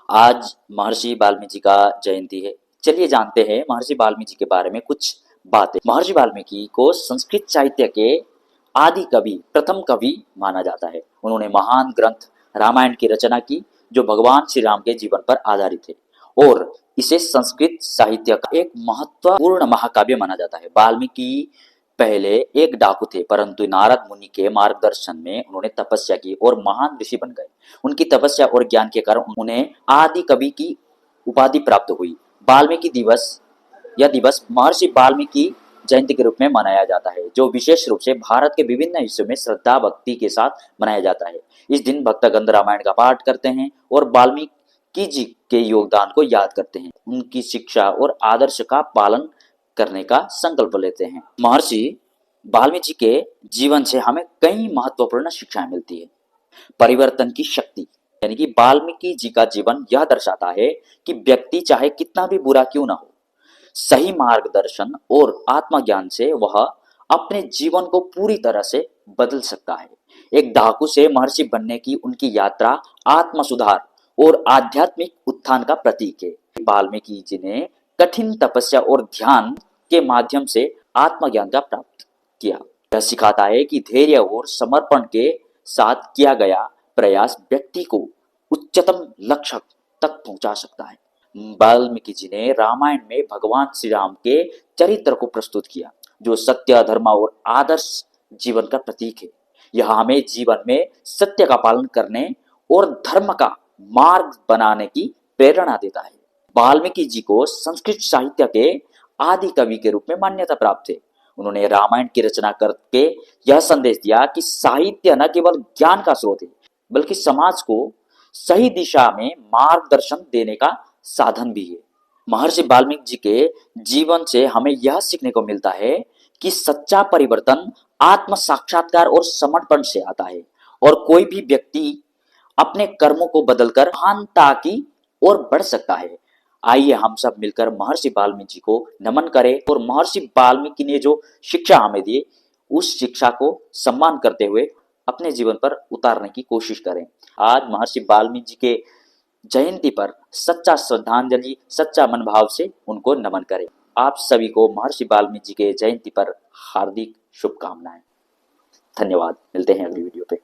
आज महर्षि वाल्मीकि का जयंती है। चलिए जानते हैं महर्षि वाल्मीकि के बारे में कुछ बातें। महर्षि वाल्मीकि को संस्कृत साहित्य के आदि कवि, प्रथम कवि माना जाता है। उन्होंने महान ग्रंथ रामायण की रचना की, जो भगवान श्री राम के जीवन पर आधारित है और इसे संस्कृत साहित्य का एक महत्वपूर्ण महाकाव्य माना जाता है। वाल्मीकि पहले एक डाकू थे, परंतु नारद मुनि के मार्गदर्शन में उन्होंने तपस्या की और महान ऋषि बन गए। उनकी तपस्या और ज्ञान के कारण उन्हें आदि कवि की उपाधि प्राप्त हुई। वाल्मीकि दिवस, यह दिवस महर्षि वाल्मीकि जयंती के रूप में मनाया जाता है, जो विशेष रूप से भारत के विभिन्न हिस्सों में श्रद्धा भक्ति के साथ मनाया जाता है। इस दिन भक्तगण रामायण का पाठ करते हैं और वाल्मीकि जी के योगदान को याद करते हैं, उनकी शिक्षा और आदर्श का पालन करने का संकल्प लेते हैं। महर्षि वाल्मीकि के जीवन से हमें कई महत्वपूर्ण शिक्षाएं मिलती है। परिवर्तन की शक्ति, यानी कि वाल्मीकि जी का जीवन यह दर्शाता है कि व्यक्ति चाहे कितना भी बुरा क्यों ना हो, सही मार्गदर्शन और आत्मज्ञान से वह अपने जीवन को पूरी तरह से बदल सकता है। एक डाकू से महर्षि बनने की उनकी यात्रा आत्म सुधार और आध्यात्मिक उत्थान का प्रतीक है। वाल्मीकि जी ने कठिन तपस्या और ध्यान के माध्यम से आत्मज्ञान का प्राप्त किया। यह सिखाता है कि धैर्य और समर्पण के साथ किया गया प्रयास व्यक्ति को उच्चतम लक्ष्य तक पहुंचा सकता है। वाल्मीकि जी ने रामायण में भगवान श्री राम के चरित्र को प्रस्तुत किया, जो सत्य, धर्म और आदर्श जीवन का प्रतीक है। यह हमें जीवन में सत्य का पालन करने और धर्म का मार्ग बनाने की प्रेरणा देता है। वाल्मीकि जी को संस्कृत साहित्य के आदि कवि के रूप में मान्यता प्राप्त है। उन्होंने रामायण की रचना करके यह संदेश दिया कि साहित्य न केवल ज्ञान का स्रोत है, बल्कि समाज को सही दिशा में मार्गदर्शन देने का साधन भी है। महर्षि वाल्मीकि जी के जीवन से हमें यह सीखने को मिलता है कि सच्चा परिवर्तन आत्म साक्षात्कार और समर्पण से आता है और कोई भी व्यक्ति अपने कर्मों को बदलकर महानता की ओर बढ़ सकता है। आइए हम सब मिलकर महर्षि वाल्मीकि को नमन करें और महर्षि वाल्मीकि ने जो शिक्षा हमें दी, उस शिक्षा को सम्मान करते हुए अपने जीवन पर उतारने की कोशिश करें। आज महर्षि वाल्मीकि के जयंती पर सच्चा श्रद्धांजलि, सच्चा मनभाव से उनको नमन करें। आप सभी को महर्षि वाल्मीकि के जयंती पर हार्दिक शुभकामनाएं। धन्यवाद। मिलते हैं अगली वीडियो पे।